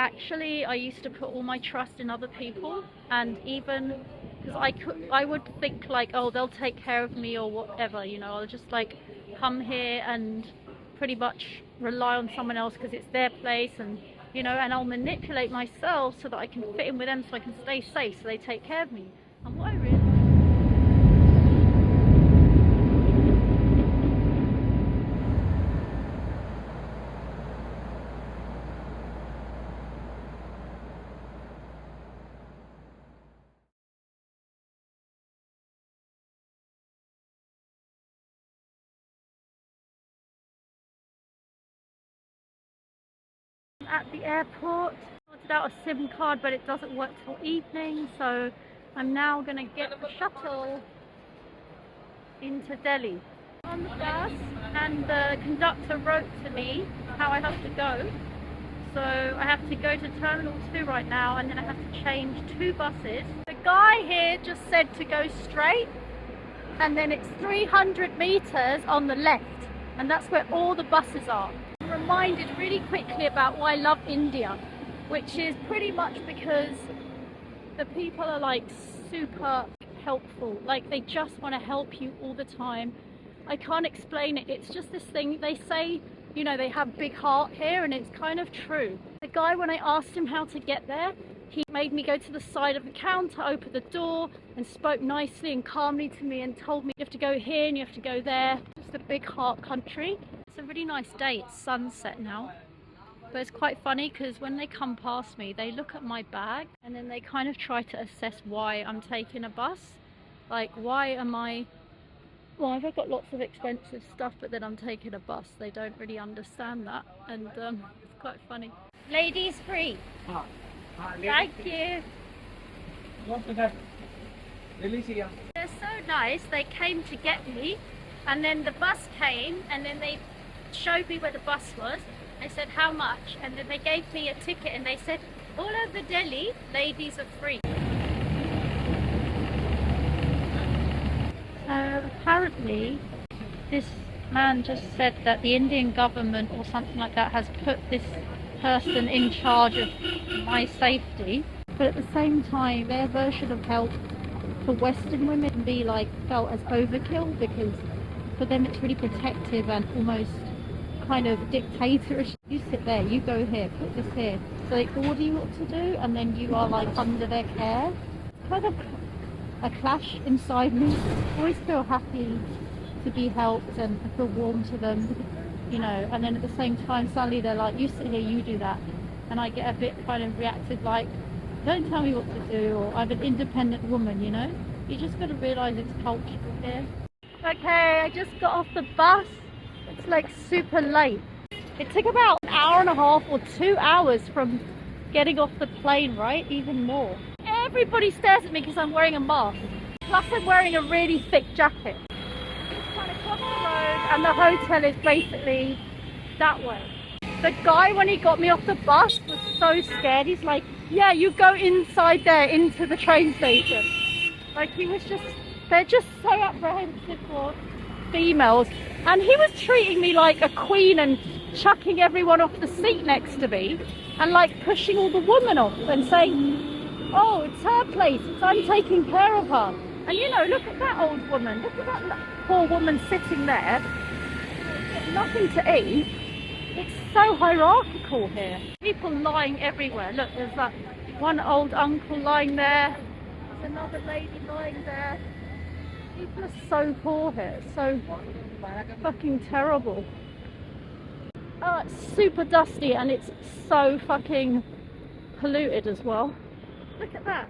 Actually, I used to put all my trust in other people, and even because I would think like, oh, they'll take care of me or whatever, you know. I'll just like come here and pretty much rely on someone else because it's their place, and you know, and I'll manipulate myself so that I can fit in with them, so I can stay safe, so they take care of me. And what I realized. At the airport, sorted out a SIM card, but it doesn't work till evening, so I'm now gonna get the shuttle into Delhi. On the bus, and the conductor wrote to me how I have to go. So I have to go to Terminal 2 right now, and then I have to change 2 buses. The guy here just said to go straight, and then it's 300 meters on the left, and that's where all the buses are. Reminded really quickly about why I love India, which is pretty much because the people are like super helpful, like they just want to help you all the time. I can't explain it, it's just this thing they say, you know, they have big heart here, and it's kind of true. The guy, when I asked him how to get there, he made me go to the side of the counter, open the door, and spoke nicely and calmly to me and told me you have to go here and you have to go there. Just a big heart country. It's a really nice day, it's sunset now. But it's quite funny because when they come past me, they look at my bag and then they kind of try to assess why I'm taking a bus. Like, why am I... Well, I've got lots of expensive stuff, but then I'm taking a bus. They don't really understand that, and it's quite funny. Ladies free. Thank you. They're so nice. They came to get me, and then the bus came, and then they showed me where the bus was. I said, how much? And then they gave me a ticket, and they said, all over Delhi, ladies are free. Apparently, this man just said that the Indian government or something like that has put this person in charge of my safety, but at the same time their version of help for Western women can be like felt as overkill, because for them it's really protective and almost kind of dictatorish. You sit there, you go here, put this here, so they order you what to do, and then you are like under their care. It's kind of a clash inside me. I always feel happy to be helped and feel warm to them, you know, and then at the same time suddenly they're like, you sit here, you do that, and I get a bit kind of reactive, like, don't tell me what to do, or I'm an independent woman, you know. You just got to realise it's cultural here. Okay, I just got off the bus. It's like super late. It took about an hour and a half or 2 hours from getting off the plane, right? Even more. Everybody stares at me because I'm wearing a mask. Plus I'm wearing a really thick jacket. Just trying to cross the road, and the hotel is basically that way. The guy, when he got me off the bus, was so scared. He's like, yeah, you go inside there into the train station. Like, he was just, they're just so apprehensive for females. And he was treating me like a queen and chucking everyone off the seat next to me and like pushing all the women off and saying, oh, it's her place, I'm taking care of her. And you know, look at that old woman, look at that poor woman sitting there, nothing to eat. It's so hierarchical here. People lying everywhere. Look, there's that one old uncle lying there, there's another lady lying there. People are so poor here, it's so fucking terrible. Oh, it's super dusty, and it's so fucking polluted as well. Look at that.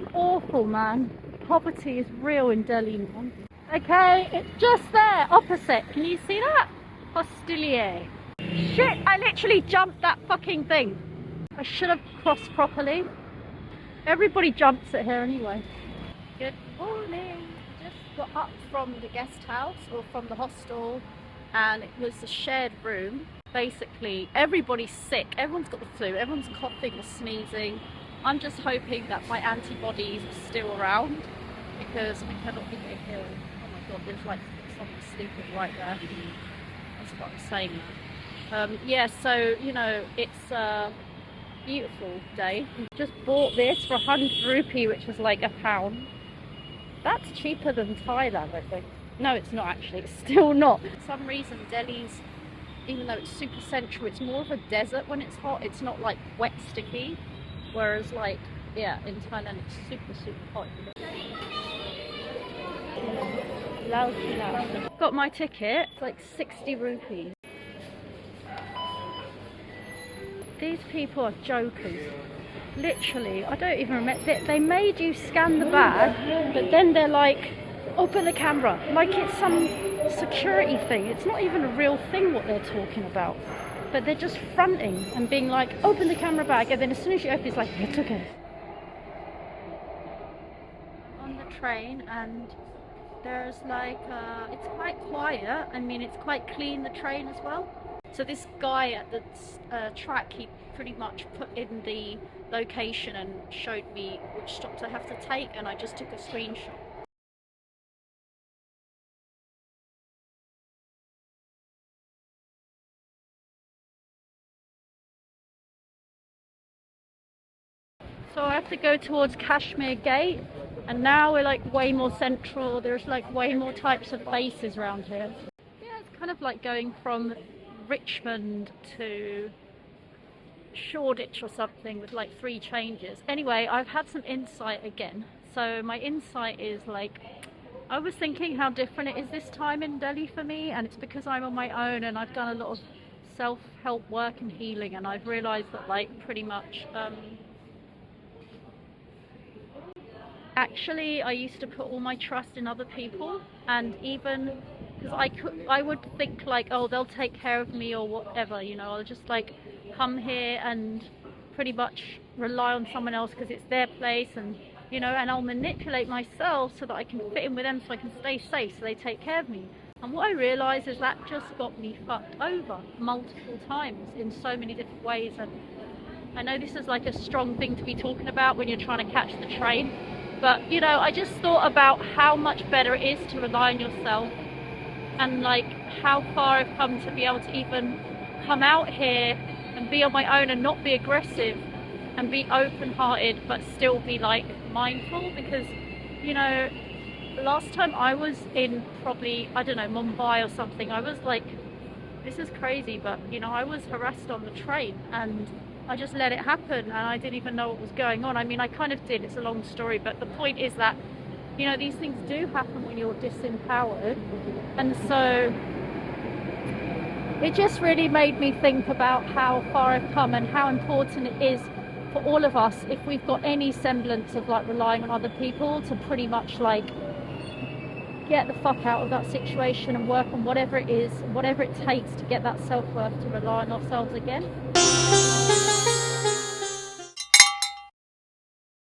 It's awful, man. Poverty is real in Delhi, man. Okay, it's just there, opposite. Can you see that? Hostelier. Shit, I literally jumped that fucking thing. I should have crossed properly. Everybody jumps it here anyway. Good morning. Just got up from the guest house, or from the hostel, and it was a shared room. Basically, everybody's sick, everyone's got the flu, everyone's coughing or sneezing. I'm just hoping that my antibodies are still around, because I cannot be getting ill. Oh my god, there's like something stupid right there. That's what I'm saying. Yeah, so you know, it's a beautiful day. Just bought this for 100 rupee, which was like £1. That's cheaper than Thailand, I think. No, it's not actually. It's still not. For some reason, Delhi's, even though it's super central, it's more of a desert when it's hot. It's not like wet, sticky. Whereas, like, yeah, in Thailand, it's super, super hot. Got my ticket. It's like 60 rupees. These people are jokers. Literally, I don't even remember. They made you scan the bag, but then they're like, open the camera. Like it's some security thing. It's not even a real thing what they're talking about. But they're just fronting and being like, open the camera bag, and then as soon as you open, it's like, it's okay. On the train, and there's like, it's quite quiet. I mean, it's quite clean, the train as well. So this guy at the track, he pretty much put in the location and showed me which stops I have to take, and I just took a screenshot. So I have to go towards Kashmir Gate, and now we're like way more central. There's like way more types of places around here. Yeah, it's kind of like going from Richmond to Shoreditch or something with like 3 changes. Anyway, I've had some insight again. So my insight is like, I was thinking how different it is this time in Delhi for me, and it's because I'm on my own and I've done a lot of self-help work and healing, and I've realized that like pretty much actually I used to put all my trust in other people, and even because I would think like, oh, they'll take care of me or whatever, you know, I'll just like come here and pretty much rely on someone else because it's their place, and you know, and I'll manipulate myself so that I can fit in with them so I can stay safe, so they take care of me. And what I realised is that just got me fucked over multiple times in so many different ways. And I know this is like a strong thing to be talking about when you're trying to catch the train, but you know, I just thought about how much better it is to rely on yourself, and like how far I've come to be able to even come out here and be on my own and not be aggressive and be open-hearted but still be like mindful. Because you know, last time I was in probably, I don't know, Mumbai or something, I was like, this is crazy, but you know, I was harassed on the train and I just let it happen and I didn't even know what was going on. I mean, I kind of did, it's a long story, but the point is that, you know, these things do happen when you're disempowered. And so it just really made me think about how far I've come and how important it is for all of us, if we've got any semblance of like relying on other people, to pretty much like get the fuck out of that situation and work on whatever it is, whatever it takes to get that self-worth, to rely on ourselves again.